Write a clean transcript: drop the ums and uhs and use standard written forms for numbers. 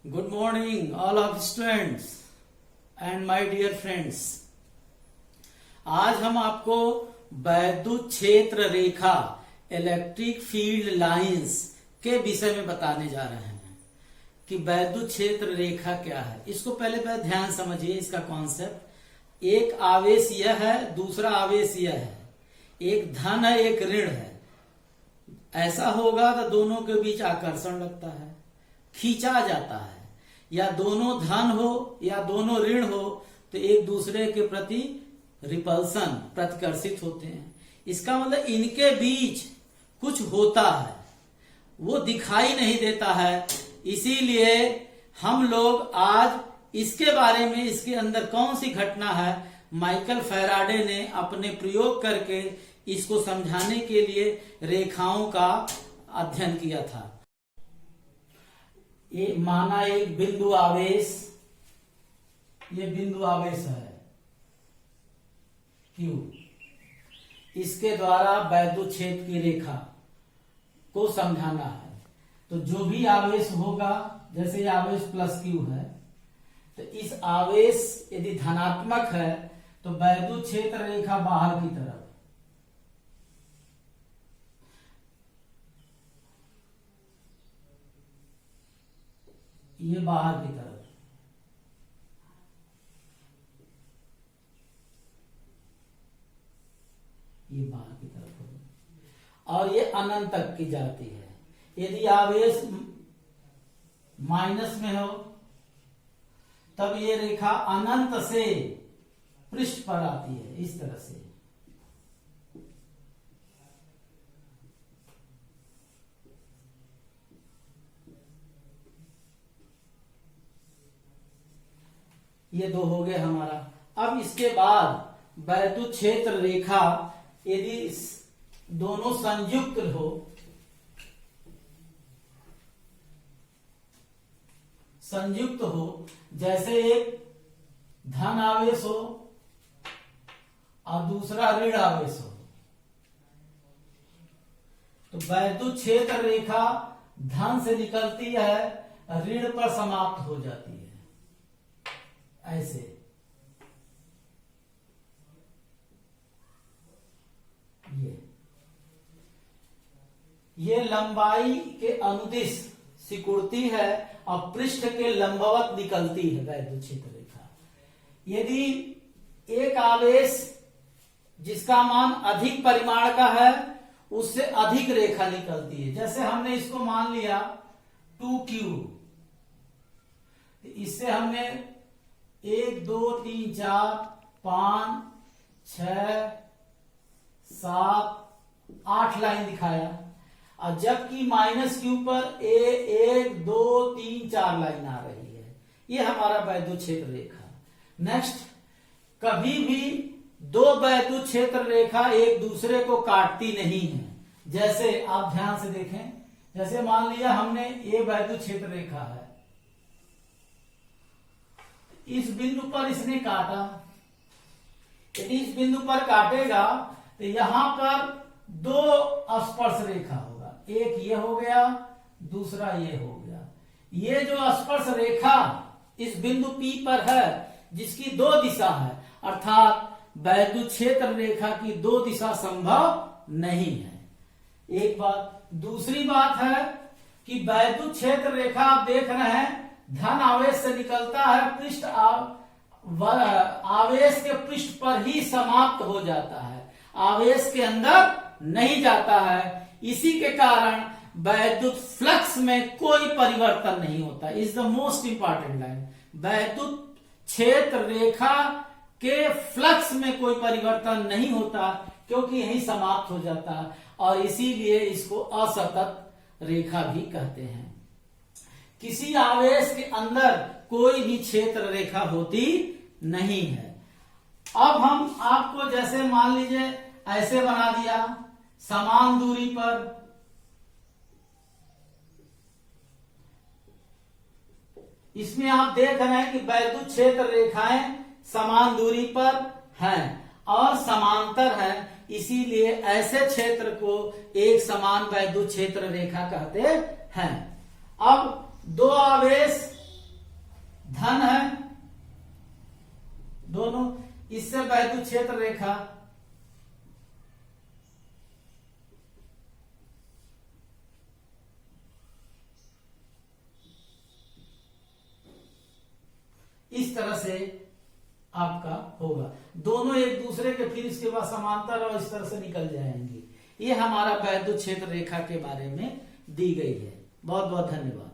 Good morning, all of students and my dear friends. आज हम आपको वैद्युत क्षेत्र रेखा इलेक्ट्रिक फील्ड लाइंस के विषय में बताने जा रहे हैं कि वैद्युत क्षेत्र रेखा क्या है। इसको पहले ध्यान समझिए इसका कॉन्सेप्ट। एक आवेश यह है, दूसरा आवेश यह है, एक धन है एक ऋण है। ऐसा होगा तो दोनों के बीच आकर्षण लगता है, खींचा जाता है, या दोनों धन हो या दोनों ऋण हो तो एक दूसरे के प्रति रिपल्सन प्रतिकर्षित होते हैं। इसका मतलब इनके बीच कुछ होता है, वो दिखाई नहीं देता है। इसीलिए हम लोग आज इसके बारे में, इसके अंदर कौन सी घटना है, माइकल फैराडे ने अपने प्रयोग करके इसको समझाने के लिए रेखाओं का अध्ययन किया था। ये माना एक बिंदु आवेश, ये बिंदु आवेश है Q। इसके द्वारा वैद्युत क्षेत्र की रेखा को समझाना है। तो जो भी आवेश होगा, जैसे ये आवेश प्लस Q है, तो इस आवेश यदि धनात्मक है तो वैद्युत क्षेत्र रेखा बाहर की तरफ, ये बाहर की तरफ, ये बाहर की तरफ होगी और ये अनंत तक की जाती है। यदि आवेश माइनस में हो तब ये रेखा अनंत से पृष्ठ पर आती है, इस तरह से। ये दो हो गए हमारा। अब इसके बाद वैद्युत क्षेत्र रेखा यदि दोनों संयुक्त हो, जैसे एक धन आवेश हो और दूसरा ऋण आवेश हो, तो वैद्युत क्षेत्र रेखा धन से निकलती है, ऋण पर समाप्त हो जाती है। ऐसे ये लंबाई के अनुदिश सिकुड़ती है और पृष्ठ के लंबवत निकलती है वैद्युत क्षेत्र रेखा। यदि एक आवेश जिसका मान अधिक परिमाण का है उससे अधिक रेखा निकलती है। जैसे हमने इसको मान लिया 2Q, इससे हमने 1 2 3 4 5 6 7 8 लाइन दिखाया, और जबकि -Q पर 1 2 3 4 लाइन आ रही है। ये हमारा वैद्युत क्षेत्र रेखा। नेक्स्ट, कभी भी दो वैद्युत क्षेत्र रेखा एक दूसरे को काटती नहीं है। जैसे आप ध्यान से देखें, जैसे मान लिया हमने ये वैद्युत क्षेत्र रेखा है, इस बिंदु पर इसने काटा। यदि इस बिंदु पर काटेगा तो यहां पर दो स्पर्श रेखा होगा, एक ये हो गया, दूसरा ये हो गया। ये जो स्पर्श रेखा इस बिंदु P पर है, जिसकी दो दिशा है, अर्थात वैद्युत क्षेत्र रेखा की दो दिशा संभव नहीं है। एक बात। दूसरी बात है कि वैद्युत क्षेत्र रेखा आप देख रहे हैं धन आवेश से निकलता है, पृष्ठ आवेश के पृष्ठ पर ही समाप्त हो जाता है, आवेश के अंदर नहीं जाता है। इसी के कारण वैद्युत फ्लक्स में कोई परिवर्तन नहीं होता। Is the most important line. वैद्युत क्षेत्र रेखा के फ्लक्स में कोई परिवर्तन नहीं होता, क्योंकि यही समाप्त हो जाता है, और इसीलिए इसको असतत रेखा भी कहते हैं। किसी आवेश के अंदर कोई भी क्षेत्र रेखा होती नहीं है। अब हम आपको जैसे मान लीजिए ऐसे बना दिया, समान दूरी पर, इसमें आप देख रहे हैं कि वैद्युत क्षेत्र रेखाएं समान दूरी पर हैं और समांतर हैं, इसीलिए ऐसे क्षेत्र को एक समान वैद्युत क्षेत्र रेखा कहते हैं। अब दो आवेश धन है, दोनों, इससे वैद्युत क्षेत्र रेखा इस तरह से आपका होगा, दोनों एक दूसरे के फिर इसके बाद समांतर और इस तरह से निकल जाएंगे। ये हमारा वैद्युत क्षेत्र रेखा के बारे में दी गई है। बहुत बहुत धन्यवाद।